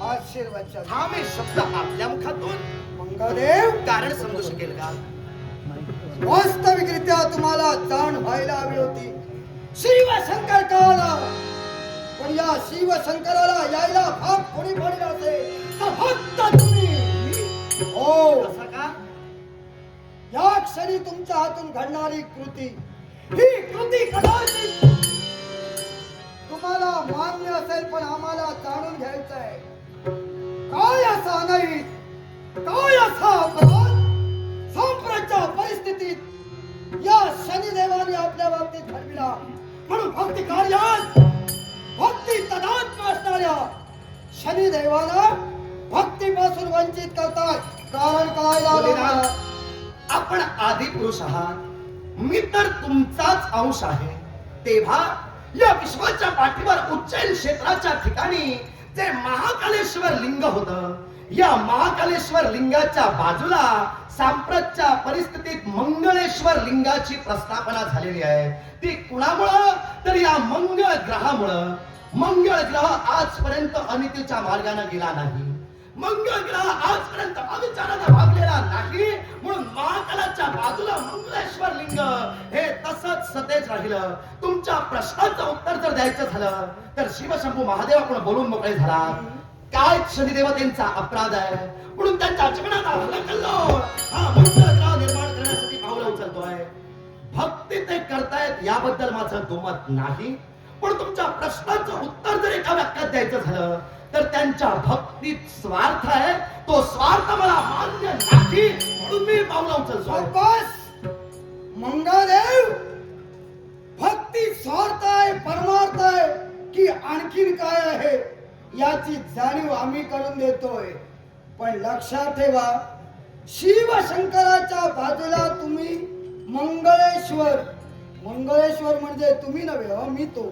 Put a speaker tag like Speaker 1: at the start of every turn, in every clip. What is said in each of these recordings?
Speaker 1: आशीर्वाद
Speaker 2: हा मी शब्द आपल्या मुखातून
Speaker 1: मंगळदेव
Speaker 2: कारण समजू शकेल का?
Speaker 1: वास्तविकरित्या तुम्हाला जाण व्हायला हवी होती. शिवशंकर काला, पण या शिवशंकराला यायला भाग कोणी पडला असेल तर फक्त तुम्ही. हो,
Speaker 2: असं का?
Speaker 1: या क्षणी तुमच्या हातून घडणारी कृती, ही कृती कदाचित तुम्हाला मान्य असेल, पण आम्हाला जाणून घ्यायचं आहे. काय असा नाही, काय असा अपराध संप्रच्या परिस्थितीत या शनिदेवाने आपल्या बाबतीत घडविला. म्हणून भक्ती कार्यात भक्ती तदात्म असणाऱ्या शनिदेवानं भक्तीपासून वंचित करतात. कारण काय झालं?
Speaker 2: आपण आदि पुरुष आहात, मी तर तुमचाच अंश आहे. तेव्हा या विश्वाच्या पाठीवर उज्जैन क्षेत्राच्या ठिकाणी जे महाकालेश्वर लिंग होतं, या महाकालेश्वर लिंगाच्या बाजूला सांप्रतच्या परिस्थितीत मंगळेश्वर लिंगाची प्रस्थापना झालेली आहे. ती कुणामुळं? तर या मंगळ ग्रहामुळं. मंगळ ग्रह आजपर्यंत अनितीच्या मार्गाने गेला नाही. मंगळ ग्रह आजपर्यंत अविचाराने वागलेला नाही. म्हणून महाकालाच्या बाजूला मंगळेश्वर लिंग हे तसंच सतेज राहिलं. तुमच्या प्रश्नाचं उत्तर जर द्यायचं झालं तर शिवशंभू महादेवाकडून बोलून मोकळे झाला. काय शनिदेवतेचा अपराध आहे म्हणून त्यांच्या जीवनाला हलकल्लोळ हा मंगळ ग्रह निर्माण करण्यासाठी पावलं उचलतोय. भक्ती ते करतायत याबद्दल माझं दुमत नाही, पण तुमच्या प्रश्नाचं उत्तर जर एका वाक्यात द्यायचं झालं तर त्यांच्या भक्तीत स्वार्थ आहे. तो स्वार्थ मला मान्य नाही, म्हणून मी पावलं उचलतोय.
Speaker 1: बस मंगळदेव, भक्ती स्वार्थ आहे, परमार्थ आहे की आणखीन काय आहे याची जाणीव आम्ही करून देतोय. पण लक्षात ठेवा, शिवशंकराच्या बाजूला तुम्ही मंगळेश्वर, मंगळेश्वर म्हणजे तुम्ही नव्हे हो, मी तो.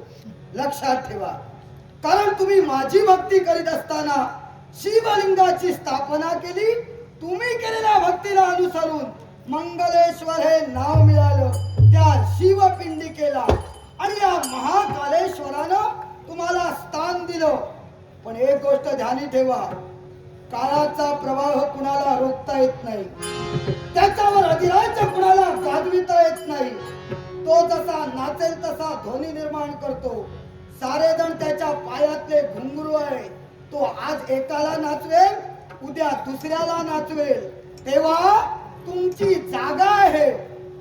Speaker 1: लक्षात ठेवा, कारण तुम्ही माझी भक्ती करीत असताना शिवलिंगाची स्थापना केली. तुम्ही केलेल्या भक्तीला अनुसरून मंगळेश्वर हे नाव मिळालं त्या शिवपिंडिकेला, आणि या महाकालेश्वरानं तुम्हाला स्थान दिलं. पण एक गोष्ट ध्यानी ठेवा, काळाचा प्रवाह कुणाला रोखता येत नाही, त्याच्यावर अधिराज्य कुणाला गाजविता येत नाही. तो जसा नाचेल तसा ध्वनी निर्माण करतो. सारे जण त्याच्या पायातले घुंगरू आहे. तो आज एकाला नाचवेल, उद्या दुसऱ्याला नाचवेल. तेव्हा तुमची जागा आहे,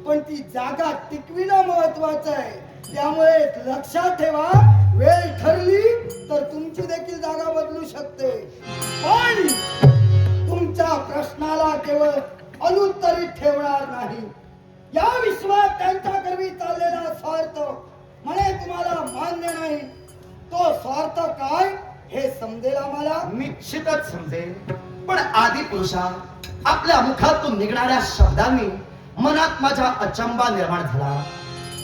Speaker 1: पण ती जागा टिकविणं महत्वाचं आहे. त्यामुळे लक्षात ठेवा, वेळ ठरली तर तुमची देखील जागा बदलू शकते. पण तुमच्या प्रश्नाला केवळ अनुत्तरित ठेवणार नाही. या विश्वात त्यांच्याकरवी चाललेला स्वार्थ म्हणे तुम्हाला मान्य नाही. तो स्वार्थ काय हे समजेल आम्हाला?
Speaker 2: निश्चितच समजेल. पण आदि पुरुषा, आपल्या मुखातून निघणाऱ्या शब्दांनी मनात माझा अचंबा निर्माण झाला.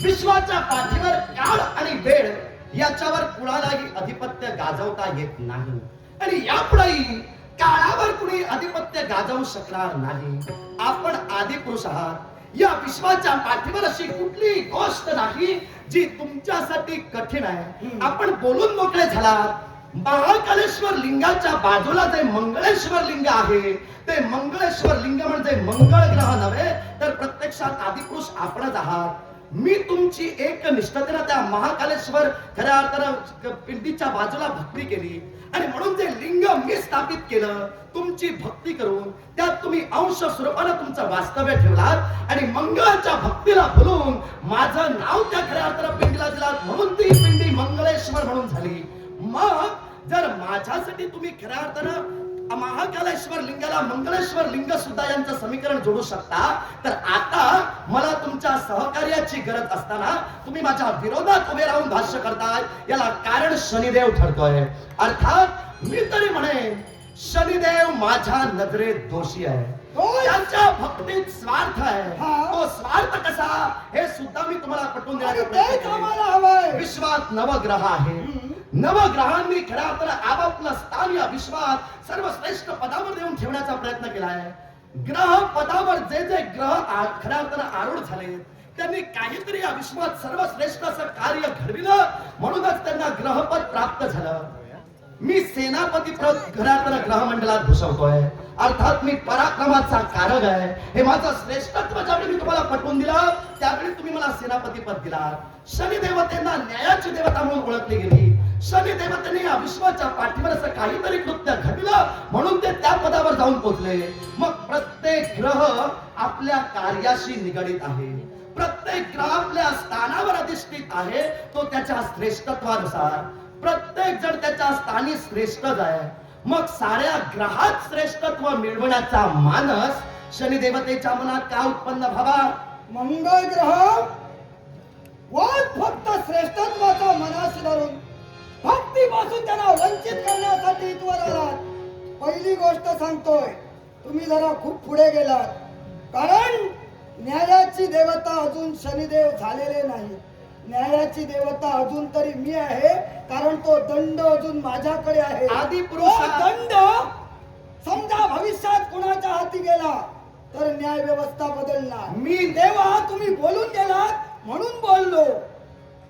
Speaker 2: विश्वाच्या पाठीवर काळ आणि वेळ याच्यावर कुणालाही अधिपत्य गाजवता येत नाही, आणि यापुढेही काळावर कुणी अधिपत्य गाजवू शकणार नाही. आपण आदि पुरुष आहात. या विश्वाच्या पाठीवर अशी कुठली गोष्ट नाही जी तुमच्यासाठी कठीण आहे. आपण बोलून मोकळे झालात. महाकालेश्वर लिंगाच्या बाजूला जे मंगळेश्वर लिंग आहे, ते मंगळेश्वर लिंग म्हणजे मंगळ ग्रह नव्हे, तर प्रत्यक्षात आदिपुरुष आपणच आहात. मी तुमची एक निष्ठतेने त्या महाकालेश्वर खऱ्या अर्थानं पिंडीच्या बाजूला भक्ती केली, आणि म्हणून जे लिंग मी स्थापित केलं तुमची भक्ती करून, त्यात तुम्ही अंश स्वरूपाने तुमचं वास्तव्य ठेवलात, आणि मंगळाच्या भक्तीला बोलून माझं नाव त्या खऱ्या अर्थानं पिंडीला दिलात, म्हणून ती पिंडी मंगळेश्वर म्हणून झाली. मग जर माझ्यासाठी तुम्ही खऱ्या अर्थानं महाकालेश्वर लिंगाला मंगळेश्वर लिंग सुद्धा यांचं समीकरण जोडू शकता, तर आता मला तुमच्या सहकार्याची गरज असताना तुम्ही माझ्या विरोधात उभे राहून भाष्य करताय. याला कारण शनिदेव ठरतोय. अर्थात मी तरी म्हणेन शनिदेव माझ्या नजरेत दोषी आहे. त्यांच्या भक्तीत स्वार्थ आहे. तो स्वार्थ कसा हे सुद्धा मी तुम्हाला पटवून देण्याचा प्रयत्न केला. विश्वात नवग्रह आहे. नवग्रहांनी खऱ्या अर्थानं आपापलं स्थान या विश्वात सर्वश्रेष्ठ पदावर देऊन ठेवण्याचा प्रयत्न केला आहे. ग्रह पदावर जे जे ग्रह खऱ्या अर्थानं आरूढ झाले त्यांनी काहीतरी या विश्वात सर्वश्रेष्ठ असं कार्य घडविलं, म्हणूनच त्यांना ग्रहपद प्राप्त झालं. मी सेनापती पद घरातल्या ग्रहमंडळात भूषवतोय. अर्थात मी पराक्रमाचा कारक आहे. हे माझं श्रेष्ठत्व ज्यावेळी मी तुम्हाला पटवून दिलं त्यावेळी तुम्ही मला सेनापती पद दिला. शनी देवतेंना न्यायाची देवता म्हणून ओळखली गेली. शनी देवतेने या विश्वाच्या पाठीवर असं काहीतरी कृत्य घडलं म्हणून ते त्या पदावर जाऊन पोहोचले. मग प्रत्येक ग्रह आपल्या कार्याशी निगडित आहे. प्रत्येक ग्रह आपल्या स्थानावर अधिष्ठित आहे. तो त्याच्या श्रेष्ठत्वानुसार प्रत्येक जण त्याच्या स्थानी श्रेष्ठच आहे. मग साऱ्या ग्रहात श्रेष्ठत्व मिळवण्याचा मानस शनी देवतेच्या मनात का उत्पन्न व्हावा?
Speaker 1: मंगळ ग्रह वाद फक्त श्रेष्ठत्वाचा मनाशी धरून भक्तीपासून त्यांना वंचित करण्यासाठी इथवर आलात. पहिली गोष्ट सांगतोय, तुम्ही जरा खूप पुढे गेलात. कारण न्यायाची देवता अजून शनिदेव झालेले नाही. न्यायाची देवता अजून तरी मी आहे, कारण तो दंड अजून माझ्याकडे आहे.
Speaker 2: आदिपुरुषा
Speaker 1: तो दंड समजा भविष्यात कुणाच्या हाती गेला तर न्याय व्यवस्था बदलणार.
Speaker 2: मी
Speaker 1: तेव्हा तुम्ही बोलून गेलात म्हणून बोललो.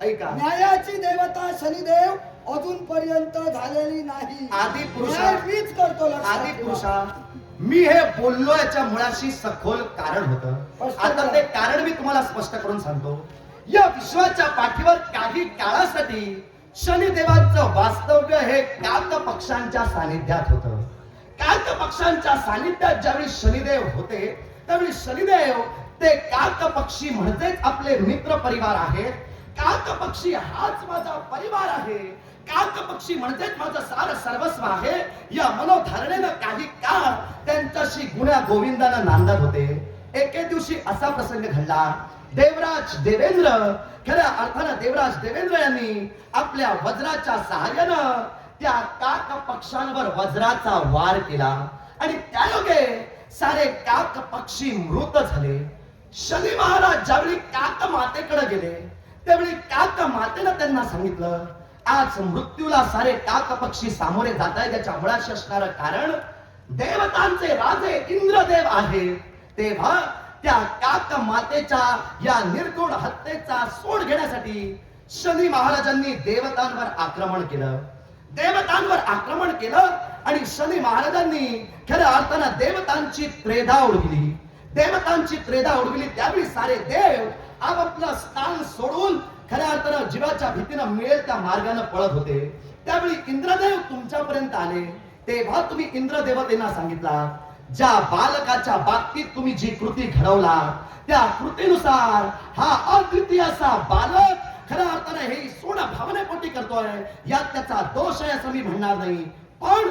Speaker 2: ऐका,
Speaker 1: न्यायाची देवता शनिदेव अजूनपर्यंत झालेली नाही.
Speaker 2: आदिपुरुषा
Speaker 1: न्याय मीच करतो. लक्षात ठेवा.
Speaker 2: आदिपुरुषा मी हे बोललो याच्या मुळाशी सखोल कारण होतं.
Speaker 1: स्पष्ट
Speaker 2: आता
Speaker 1: करा.
Speaker 2: ते कारण मी तुम्हाला स्पष्ट करून सांगतो. या विश्वाच्या पाठीवर काही काळासाठी शनिदेवाचं वास्तव्य हे काक पक्षांच्या सानिध्यात होतं. काक पक्षांच्या सानिध्यात ज्यावेळी शनिदेव होते त्यावेळी शनिदेव ते काक पक्षी म्हणजेच आपले मित्र परिवार आहेत. काक पक्षी हाच माझा परिवार आहे. काक पक्षी म्हणजेच माझं सार सर्वस्व आहे. या मनोधारणेनं काही काळ त्यांच्याशी गुण्या गोविंदानं नांदत होते. एके दिवशी असा प्रसंग घडला. देवराज देवेंद्र, खऱ्या अर्थानं देवराज देवेंद्र यांनी आपल्या वज्राच्या सहाय्यानं त्या काक पक्षांवर वज्राचा वार केला आणि त्यायोगे सारे काक पक्षी मृत झाले. शनी महाराज ज्यावेळी काक मातेकडे गेले त्यावेळी काक मातेनं त्यांना सांगितलं, आज मृत्यूला सारे काक पक्षी सामोरे जात आहेत. त्याच्या मुळाशी असणारं कारण देवतांचे राजे इंद्रदेव आहे. तेव्हा त्या काक मातेच्या या निर्गुण हत्येचा सोड घेण्यासाठी शनी महाराजांनी देवतांवर आक्रमण केलं. देवतांवर आक्रमण केलं आणि शनी महाराजांनी खऱ्या अर्थानं देवतांची त्रेधा उडविली. देवतांची त्रेधा उडविली त्यावेळी सारे देव आपापलं स्थान सोडून खऱ्या अर्थानं जीवाच्या भीतीनं मिळेल त्या मार्गाने पळत होते. त्यावेळी इंद्रदेव तुमच्यापर्यंत आले. तेव्हा तुम्ही इंद्रदेवतेना सांगितला, ज्या बालकाच्या बाबतीत तुम्ही जी कृती घडवला त्या कृतीनुसार हा अद्वितीय असा बालक खऱ्या अर्थानं हे सोडा भावनेपोटी करतोय. यात त्याचा दोष आहे असं मी म्हणणार नाही. पण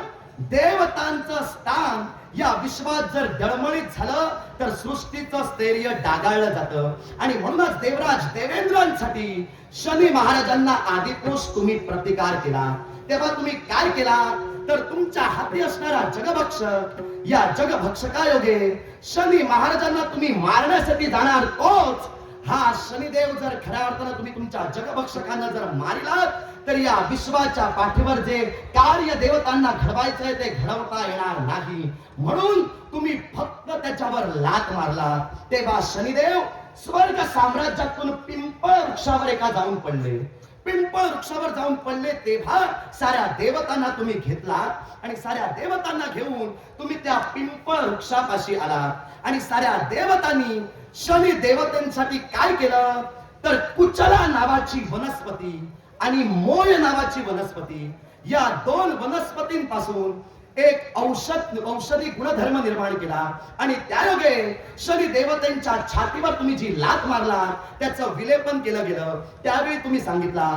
Speaker 2: देवतांचं स्थान या विश्वात जर डळमळीत झालं तर सृष्टीचं स्थैर्य डागाळलं जातं. आणि म्हणूनच देवराज देवेंद्रांसाठी शनी महाराजांना आदिपुरुष तुम्ही प्रतिकार केला. तेव्हा तुम्ही काय केला तर तुमच्या हाती असणारा जगभक्षक, या जगभक्षकायोगे शनी महाराजांना तुम्ही मारण्यासाठी जाणार तोच हा शनिदेव जर खऱ्या अर्थानं तुम्ही तुमच्या जगभक्षकांना जर मारिलात तर या विश्वाच्या पाठीवर जे कार्य देवतांना घडवायचंय ते घडवता येणार नाही. म्हणून तुम्ही फक्त त्याच्यावर लात मारला. तेव्हा शनिदेव स्वर्ग साम्राज्यातून पिंपळ वृक्षावर एका जाऊन पडले. पिंपळ वृक्षावर जाऊन पडले तेव्हा साऱ्या देवतांना तुम्ही घेतलात आणि साऱ्या देवतांना घेऊन तुम्ही त्या पिंपळ वृक्षापाशी आलात आणि साऱ्या देवतांनी शनी देवतांसाठी काय केलं तर कुचला नावाची वनस्पती आणि मोय नावाची वनस्पती, या दोन वनस्पतींपासून एक औषधी गुणधर्म निर्माण केला आणि त्यायोगे शनी देवतेंच्या छातीवर तुम्ही जी लात मारला त्याचं विलेपन केलं गेलं. त्यावेळी तुम्ही सांगितला,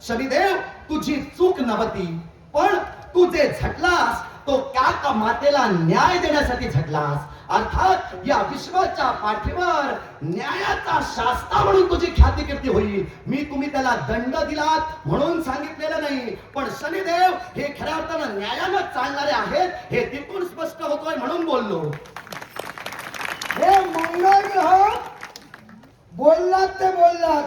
Speaker 2: शनिदेव तुझी चूक नव्हती, पण तू जे झटलास तो काक मातेला न्याय देण्यासाठी झटलास. अर्थात या विश्वाच्या पाठीवर न्यायाचा शास्ता म्हणून तुझी ख्याती कीर्ती होईल. मी तुम्ही त्याला दंड दिलात म्हणून सांगितलेलं नाही, पण शनिदेव हे खऱ्या अर्थानं न्यायानं चालणारे आहेत हे तिथून स्पष्ट होतोय म्हणून बोललो.
Speaker 1: हे मंगळ ग्रह बोललात ते बोललात,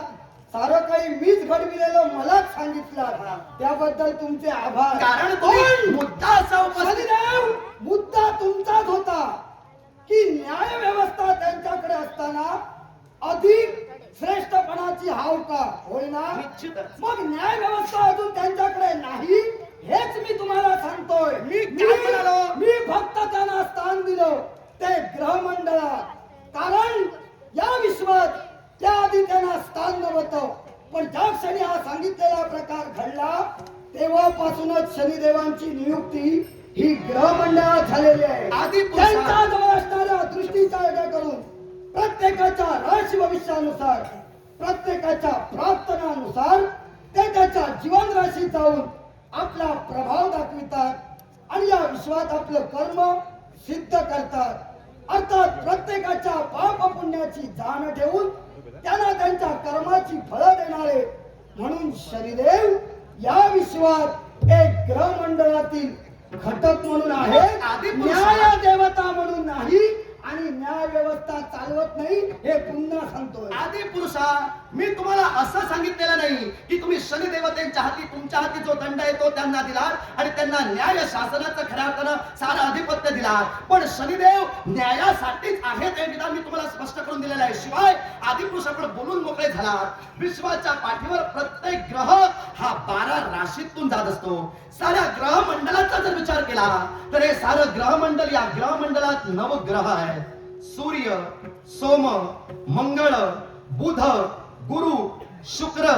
Speaker 1: सारं काही मीच घडविलेलं मलाच सांगितलं, त्याबद्दल तुमचे आभार.
Speaker 2: कारण तुम्ही मुद्दा असा उपस्थित
Speaker 1: शनिदेव, मुद्दा तुमचाच होता की न्याय व्यवस्था त्यांच्याकडे असताना अधिक श्रेष्ठपणाची हाव का होईना.
Speaker 2: निश्चितच.
Speaker 1: मग न्याय व्यवस्था अजून त्यांच्याकडे नाही हेच मी तुम्हाला सांगतोय
Speaker 2: मी काय म्हणालो?
Speaker 1: मी फक्त त्यांना स्थान दिलं ते ग्रहमंडळात, कारण या विश्वात त्याआधी त्यांना स्थान नव्हतं. पण ज्या क्षणी हा सांगितलेला प्रकार घडला तेव्हापासूनच शनिदेवांची नियुक्ती ही ग्रहमंडळात झालेली आहे.
Speaker 2: आदिपुरुषा-
Speaker 1: त्यांच्या जवळ असणाऱ्या दृष्टीचा योगा करून प्रत्येकाच्या राशी भविष्यानुसार, प्रत्येकाच्या प्रार्थनानुसार ते त्याच्या जीवन राशीत जाऊन आपला प्रभाव दाखवितात आणि या विश्वात आपलं कर्म सिद्ध करतात. अर्थात प्रत्येकाच्या पाप पुण्याची जाण ठेवून त्यांना त्यांच्या कर्माची फळं देणारे म्हणून शनिदेव या विश्वात एक ग्रहमंडळातील घटक म्हणून आहेत.
Speaker 2: आदिपुरुषा-
Speaker 1: न्याय देवता म्हणून नाही आणि न्याय व्यवस्था चालवत नाही हे पुन्हा सांगतोय.
Speaker 2: आदी पुरुषा, मी तुम्हाला असं सांगितलेलं नाही की तुम्ही शनिदेवतेच्या हाती, तुमच्या हाती जो दंड आहे तो त्यांना दिलात आणि त्यांना न्याय शासनाचं खऱ्या अर्थानं सारं अधिपत्य दिलात. पण शनिदेव न्यायासाठीच आहेत हे विधान मी तुम्हाला स्पष्ट करून दिलेलं आहे. शिवाय आदिपुरुषाकडे बोलून मोकळे झालात. विश्वाच्या पाठीवर प्रत्येक ग्रह हा 12 राशीतून जात असतो. साऱ्या ग्रहमंडळाचा जर विचार केला तर हे सारं ग्रहमंडळ, या ग्रहमंडळात 9 ग्रह आहेत. सूर्य, सोम, मंगळ, बुध, गुरु, शुक्र,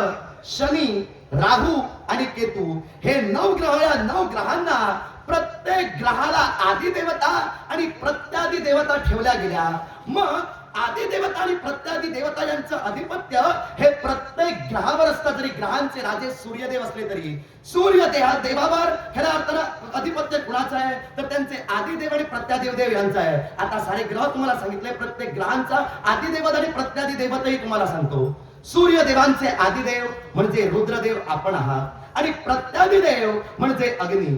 Speaker 2: शनी, राहू आणि केतू हे 9 ग्रह. या 9 ग्रहांना प्रत्येक ग्रहाला आदी देवता आणि प्रत्यादी देवता ठेवल्या गेल्या. मग आदी देवता आणि प्रत्यादी देवता यांचं अधिपत्य हे प्रत्येक ग्रहावर असतं. जरी ग्रहांचे राजे सूर्यदेव असले तरी सूर्य देवावर खऱ्या अर्थानं अधिपत्य कुणाचं आहे तर त्यांचे आदिदेव आणि प्रत्यादेव देव यांचं आहे. आता सारे ग्रह तुम्हाला सांगितले. प्रत्येक ग्रहांचा आदिदेवत आणि प्रत्यादी देवतही तुम्हाला सांगतो. सूर्यदेवांचे आदिदेव म्हणजे रुद्रदेव आपण आहात आणि प्रत्यादी देव म्हणजे अग्नी.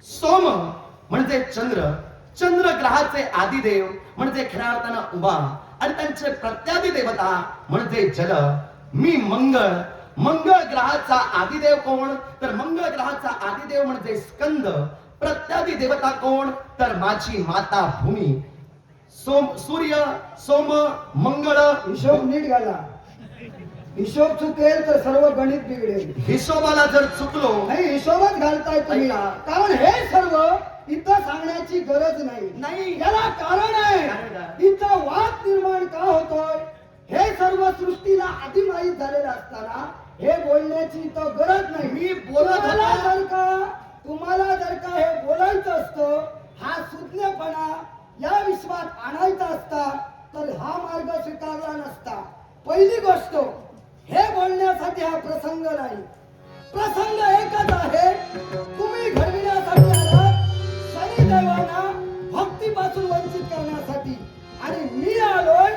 Speaker 2: सोम म्हणजे चंद्र, चंद्र ग्रहाचे आदिदेव म्हणजे खऱ्या अर्थानं उभा आणि त्यांचे प्रत्यादी देवता म्हणजे जल. मी मंगळ, मंगळ ग्रहाचा आदिदेव कोण तर मंगळ ग्रहाचा आदिदेव म्हणजे स्कंद. प्रत्यादी देवता कोण तर माझी माता भूमी. सूर्य, सोम, मंगळ.
Speaker 1: हिशोब नीट घाला. हिशोब चुकेल तर सर्व गणित बिघडेल.
Speaker 2: हिशोबाला जर चुकलो
Speaker 1: नाही, हिशोबच घालताय तुम्ही,
Speaker 2: ऐका.
Speaker 1: कारण हे सर्व इथं सांगण्याची गरज नाही.
Speaker 2: नाही.
Speaker 1: याला कारण
Speaker 2: कारण
Speaker 1: आहे.
Speaker 2: काय?
Speaker 1: इथं वाद निर्माण का होतोय हे सर्व सृष्टीला आधी माहीत झालेलं असताना हे बोलण्याची इथं गरज नाही.
Speaker 2: मी बोलत होतो.
Speaker 1: तुम्हाला जर का हे बोलायचं असतं, हा सुज्ञपणा या विश्वात आणायचा असता तर हा मार्ग स्वीकारला नसता. पहिली गोष्ट, हे बोलण्यासाठी हा प्रसंग नाही. प्रसंग एकच आहे. तुम्ही घडविण्यासाठी आलात शनिदेवांना भक्तीपासून वंचित करण्यासाठी आणि मी आलोय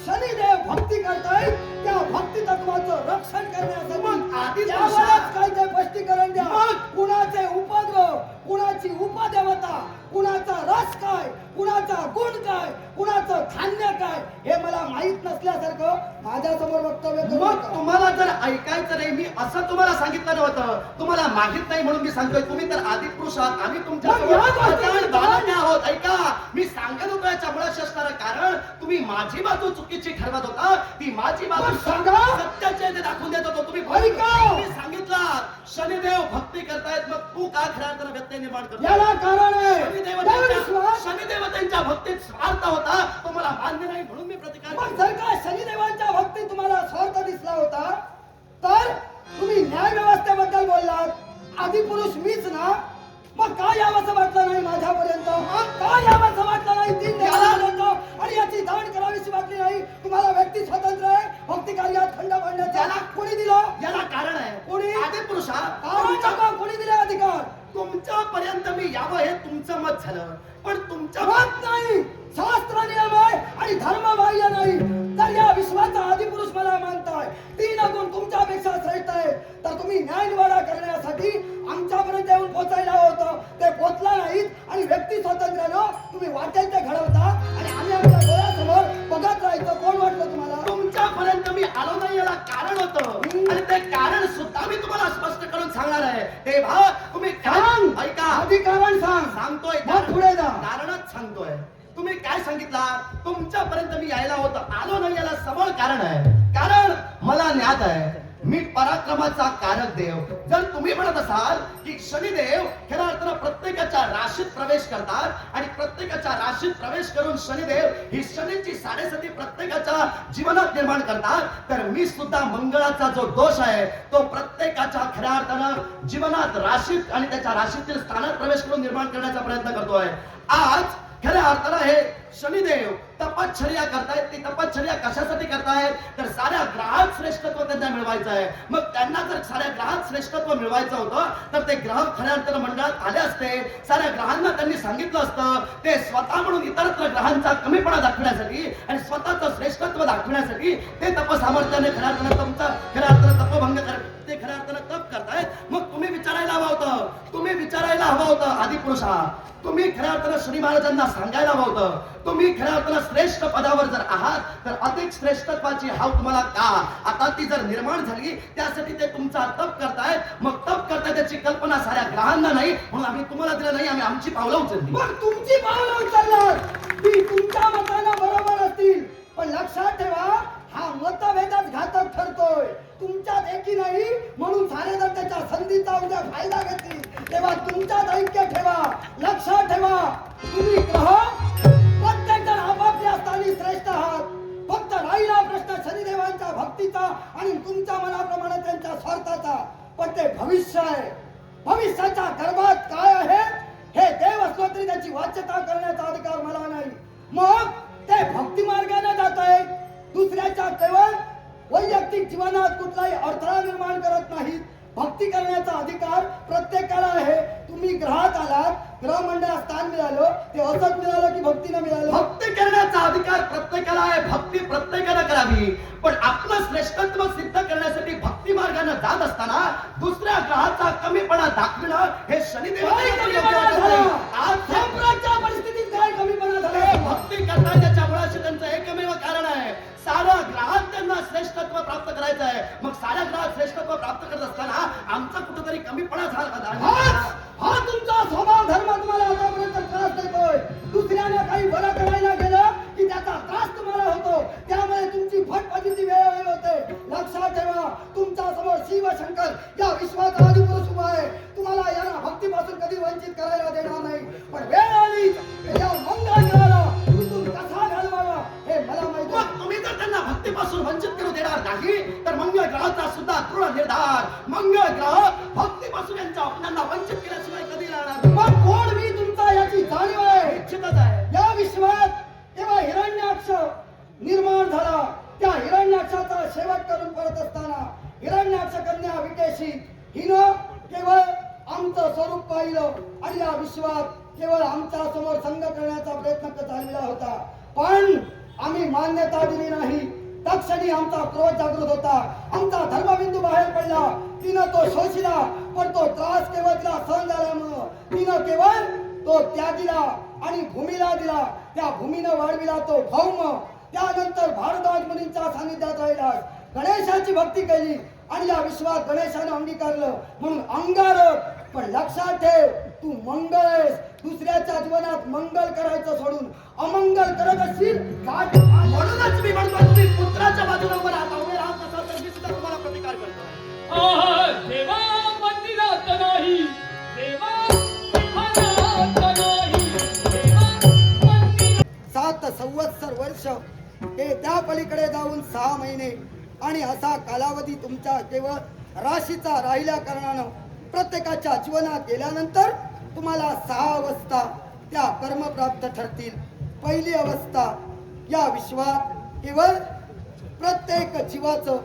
Speaker 1: शनिदेव भक्ती करतायत त्या भक्ती तत्वाचं रक्षण करण्यासाठी.
Speaker 2: मग आधी
Speaker 1: त्यावरच काय ते स्पष्टीकरण द्या.
Speaker 2: मग
Speaker 1: कुणाचे उपद्रव, कुणाची उपदेवता, कुणाचा रस काय, कुणाचा गुण काय, कुणाचं धान्य काय हे मला माहित नसल्यासारखं माझ्या समोर वक्तव्य करू
Speaker 2: मग
Speaker 1: नका.
Speaker 2: तुम्हाला जर ऐकायचं नाही, मी असं तुम्हाला सांगितलं नव्हतं. तुम्हाला माहित नाही म्हणून मी सांगतोय. तुम्ही तर आदिपुरुष आहात, आम्ही तुमच्या
Speaker 1: मग या गोष्टी
Speaker 2: बालके आहोत. ऐका, मी सांगत होतो याच्या मुळाशी असणारं कारण तुम्ही माझी बाजू चुकीची ठरवत होता. ती माझी बाजू
Speaker 1: मग सांगा.
Speaker 2: सत्याचे ते दाखवून देत होतो. तुम्ही
Speaker 1: ऐका.
Speaker 2: तुम्ही सांगितलं शनिदेव भक्ती करतायत, मग तू का खऱ्या अर्थानं व्यत्यय निर्माण करतो?
Speaker 1: याला कारण आहे त्या विश्वास.
Speaker 2: शनिदेवतेच्या भक्तीत स्वार्थ होता, तो मला मान्य नाही म्हणून मी प्रतिकार
Speaker 1: मग
Speaker 2: केला.
Speaker 1: जर का शनिदेवांच्या भक्तीत तुम्हाला स्वार्थ दिसला होता तर तुम्ही न्याय व्यवस्थेबद्दल बोललात. आदिपुरुष मीच ना, मग काय यावंसं वाटलं नाही माझ्यापर्यंत? काय यावंसं वाटलं नाही 3 दिवसापर्यंत? आणि याची जाण करावीशी वाटली नाही? तुम्हाला व्यक्ती स्वातंत्र्य आहे भक्ती कार्यात खंड पाडण्याचा.
Speaker 2: याला
Speaker 1: कोणी दिलं?
Speaker 2: याला कारण आहे.
Speaker 1: कोणी?
Speaker 2: आदिपुरुषा,
Speaker 1: कारण नका, कोणी दिले अधिकार?
Speaker 2: तुमच्यापर्यंत मी यावं हे तुमचं मत झालं, पण तुमच्या
Speaker 1: मत नाही, शास्त्र नियम आहे आणि धर्मबाह्य नाही. तर या विश्वाचा आदिपुरुष मला मानताय, 3 गुण तुमच्यापेक्षा श्रेष्ठ आहे. तर तुम्ही न्यायनिवाडा करण्यासाठी आमच्यापर्यंत येऊन पोचायला होतं, ते पोचला नाहीत आणि व्यक्ती स्वातंत्र्यानं तुम्ही वाटेल ते घडवता आणि आम्ही आमच्या डोळ्यासमोर बघत राहायचं. कोण वाटलं तुम्हाला?
Speaker 2: तुमच्यापर्यंत मी आलो नाही याला कारण होतं आणि ते कारण सुद्धा मी तुम्हाला स्पष्ट करून सांगणार आहे. तेव्हा तुम्ही
Speaker 1: सांग.
Speaker 2: ऐका,
Speaker 1: आधी कारण सांग.
Speaker 2: सांगतोय
Speaker 1: मग पुढे जा.
Speaker 2: कारणच सांगतोय. तुम्ही काय सांगितलं? तुमच्यापर्यंत मी यायला होतं, आलो नाही याला सबळ कारण आहे. कारण मला ज्ञात आहे मी पराक्रमाचा कारक देव. जर तुम्ही म्हणत असाल की शनिदेव खऱ्या अर्थानं प्रत्येकाच्या राशीत प्रवेश करतात आणि प्रत्येकाच्या राशीत प्रवेश करून शनिदेव ही शनीची साडेसती प्रत्येकाच्या जीवनात निर्माण करतात, तर मी सुद्धा मंगळाचा जो दोष आहे तो प्रत्येकाच्या खऱ्या अर्थानं जीवनात राशीत आणि त्याच्या राशीतील स्थानात प्रवेश करून निर्माण करण्याचा प्रयत्न करतोय. आज खऱ्या अर्थानं हे शनिदेव तपश्चर्या करतायत. ती तपश्चर्या कशासाठी करतायत तर साऱ्या ग्रहात श्रेष्ठत्व त्यांना मिळवायचं आहे. मग त्यांना जर साऱ्या ग्रहात श्रेष्ठत्व मिळवायचं होतं तर ते ग्रह खऱ्या अर्थानं मंडळात आले असते. साऱ्या ग्रहांना त्यांनी सांगितलं असतं. ते स्वतः म्हणून इतरत्र ग्रहांचा कमीपणा दाखवण्यासाठी आणि स्वतःचं श्रेष्ठत्व दाखवण्यासाठी ते तपसामर्थ्याने खऱ्या अर्थानं तुमचा खऱ्या अर्थानं तपभंग ते खऱ्या अर्थानं तप करतायत. मग तुम्ही विचारायला हवं होतं, तुम्ही विचारायला हवं होतं आदिपुरुषा, तुम्ही खऱ्या अर्थानं श्री महाराजांना सांगायला हवं होतं, तुम्ही खऱ्या अर्थानं श्रेष्ठ पदावर जर आहात तर अधिक श्रेष्ठत्वाची हाव तुम्हाला का? आता ती जर निर्माण झाली त्यासाठी ते तुमचा तप करतायत. मग तप करताय त्याची कल्पना साऱ्या ग्रहांना नाही म्हणून आम्ही तुम्हाला दिलं नाही, आम्ही आमची पावलं उचलली.
Speaker 1: पण तुमची पावलं उचलणार ती तुमच्या मतानं बरोबर असतील, पण लक्षात ठेवा हा मतभेदच घातक ठरतोय. तुमच्यात एकी नाही म्हणून सारे जर त्याच्या संधीचा उद्या फायदा घेतील, तेव्हा तुमच्यात ऐक्य ठेवा. लक्षात ठेवा तुम्ही ग्रह प्रत्येक जण आपापल्या स्थानी श्रेष्ठ आहात. फक्त राहिला प्रश्न शनिदेवांच्या भक्तीचा आणि तुमच्या मनाप्रमाणे त्यांच्या स्वार्थाचा. पण ते भविष्य आहे, भविष्याच्या गर्भात काय आहे हे देव असलो तरी त्याची वाच्यता करण्याचा अधिकार मला नाही. मग ते भक्ती मार्गाने जात आहेत, दुसऱ्याच्या केवळ वैयक्तिक जीवनात कुठलाही अडथळा निर्माण करत नाहीत. भक्ती करण्याचा अधिकार प्रत्येकाला आहे. तुम्ही ग्रहात आलात, ग्रह मंडळात स्थान मिळालं, ते असत मिळालं की भक्तीनं मिळालं?
Speaker 2: भक्ती करण्याचा अधिकार प्रत्येकाला आहे, भक्ती प्रत्येकाला करावी. पण आपलं श्रेष्ठत्व सिद्ध करण्यासाठी भक्ती मार्गाने जात असताना दुसऱ्या ग्रहाचा कमीपणा दाखविणं हे शनिदेवाच्या
Speaker 1: आज साम्राज्याच्या परिस्थितीत काय कमीपणा झाला?
Speaker 2: भक्ती करतात त्याच्या मुळाशी त्यांचं एकमेव कारण आहे. साऱ्या ग्रहात त्यांना श्रेष्ठत्व प्राप्त करायचं आहे. मग साऱ्या ग्रहात श्रेष्ठत्व प्राप्त करत असताना आमचा कुठेतरी कमीपणा झाला.
Speaker 1: हा तुमचा स्वभाव धर्म तुम्हाला आतापर्यंत त्रास देतोय. दुसऱ्याने काही बरं करायला गेलं की त्याचा त्रास तुम्हाला होतो, त्यामुळे तुमची फटफटीची वेळ होते. लक्षात ठेवा तुमच्या समोर शिव शंकर या विश्वाचा आदिपुरुष उभा आहे. तुम्हाला यांना भक्तीपासून कधी वंचित करायला देणार नाही. पण वेळ आली या मंगळ ग्रहाला तुम्ही कसा घालवावा हे मला माहिती आहे.
Speaker 2: तुम्ही जर त्यांना भक्तीपासून वंचित करू देणार नाही तर मंगळ ग्रहाचा सुद्धा दृढ निर्धार, मंगळ ग्रह भक्तीपासून त्यांना वंचित केल्याशिवाय कधी राहणार.
Speaker 1: पण कोण मी तुमचा याची जाणीव आहे.
Speaker 2: निश्चितच आहे.
Speaker 1: या विश्वात तेव्हा हिरण्याक्ष निर्माण झाला. त्या हिरण्याक्षाचा शेवट करून पडत असताना हिरण्याक्ष कन्या विकेशी हिनं केवळ आमचं स्वरूप पाहिलं आणि या विश्वात केवळ आमच्या समोर संग करण्याचा प्रयत्न चाललेला होता. पण आम्ही मान्यता दिली नाही. तक्षणी आमचा क्रोध जागृत होता, आमचा धर्मबिंदू बाहेर पडला. तिनं तो शोषिला, पण तो त्रास केवळ तिला सहन झाल्यामुळं तिनं केवळ तो त्यागीला आणि भूमीला दिला. त्या भूमीनं वाढविला तो भौम. त्यानंतर भारद्वाज मुनींच्या सानिध्यात राहिला, गणेशाची भक्ती केली आणि या विश्वात गणेशानं अंगीकारलं म्हणून अंगारक. पण लक्षात ठेव तू मंगळ आहेस. दुसऱ्याच्या जीवनात मंगल करायचं सोडून अमंगल करत असशील.
Speaker 2: म्हणूनच मी म्हणतो तुम्ही पुत्राच्या बाजूला उभं राहता. उभे राहत नसाल तर मी सुद्धा तुम्हाला प्रतिकार करतो.
Speaker 3: देवा मंदिरात नाही, देवा विहारात नाही, देवा मंदिरात.
Speaker 1: 7 संवत्सर वर्ष हे त्या पलीकडे जाऊन 6 महिने आणि असा कालावधी तुमच्या केवळ राशीचा राहिल्या कारणानं प्रत्येकाच्या जीवनात गेल्यानंतर तुम्हाला 6 अवस्था त्या कर्मप्राप्त ठरतील. पहिली अवस्था या विश्वात केवळ प्रत्येक जीवाचं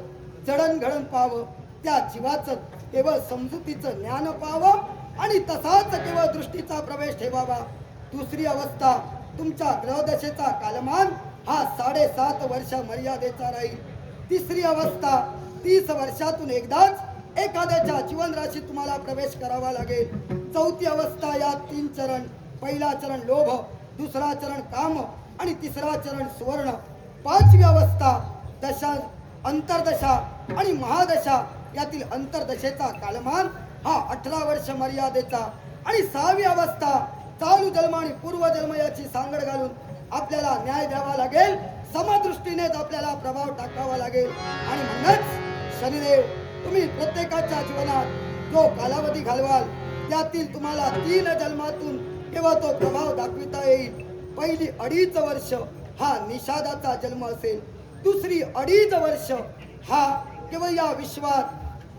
Speaker 1: जडणघडण पाहावं, त्या जीवाचं केवळ समजुतीचं ज्ञान पाहावं आणि तसाच केवळ दृष्टीचा प्रवेश ठेवावा. दुसरी अवस्था तुमच्या ग्रहदशेचा कालमान हा 7.5 वर्ष मर्यादेचा राहील. तिसरी अवस्था 30 वर्षातून एकदाच एखाद्याच्या जीवन राशीत तुम्हाला प्रवेश करावा लागेल. चौथी अवस्था या 3 चरण. पहिला चरण लोभ, दुसरा चरण काम आणि तिसरा चरण सुवर्ण. 5वी अवस्था दशा, अंतर्दशा आणि महादशा यातील अंतर्दशेचा कालमान हा 18 वर्ष मर्यादेचा. आणि 6वी अवस्था चालू जन्म आणि पूर्व जन्म याची सांगड घालून आपल्याला न्याय द्यावा लागेल. समदृष्टीनेच आपल्याला प्रभाव टाकावा लागेल. आणि म्हणूनच शनिदेव तुम्ही प्रत्येकाच्या जीवनात जो कालावधी घालवाल त्यातील तुम्हाला 3 जन्मातून केवळ तो प्रभाव दाखविता येईल. पहिली 2.5 वर्ष हा निषादाचा जन्म असेल, दुसरी 2.5 वर्ष हा केवळ या विश्वात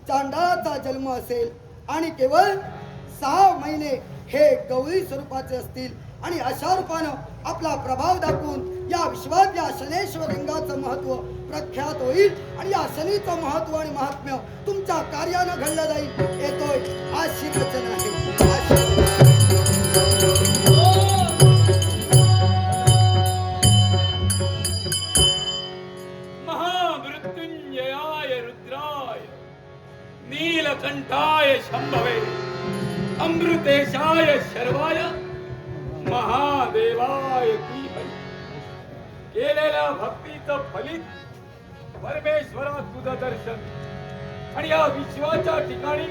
Speaker 1: चांडाळाचा जन्म असेल आणि केवळ 6 महिने हे गौरी स्वरूपाचे असतील. आणि अशा रूपानं आपला प्रभाव दाखवून या विश्वात या शनेश्वर लिंगाचं महत्व प्रख्यात होईल आणि या शनीचं महत्व आणि महात्म्य तुमच्या कार्यानं घडलं जाईल. येतोय आशीर्वचन आहे.
Speaker 3: महामृत्युंजयाय रुद्राय नीलकंठाय शंभवे अमृतेशाय शर्वाय महादेवाय धीमहि. केलेल्या भक्तीचं फलित परमेश्वरा तुझं दर्शन. आणि या विश्वाच्या ठिकाणी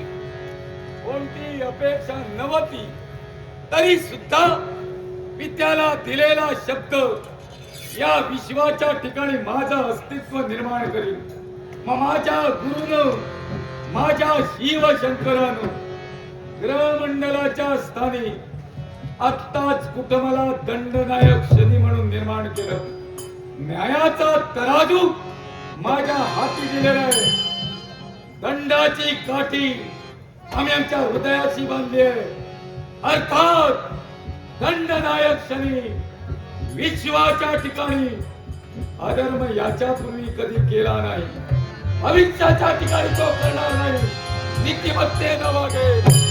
Speaker 3: कोणती अपेक्षा नव्हती तरी सुद्धा मी त्याला दिलेला शब्द या विश्वाच्या ठिकाणी माझं अस्तित्व निर्माण करीन. मग माझ्या गुरुनं माझ्या शिवशंकरानं ग्रहमंडलाच्या स्थानी आत्ताच कुटुंबाला दंडनायक शनी म्हणून निर्माण केलं. न्यायाचा तराजू माझ्या हाती दिलेला आहे. दंडाची काठी आम्ही आमच्या हृदयाशी बांधली आहे. अर्थात दंडनायक शनी विश्वाच्या ठिकाणी अधर्म याच्यापूर्वी कधी केला नाही, भविष्याच्या ठिकाणी तो करणार नाही. नीतिमत्तेनं वागेल,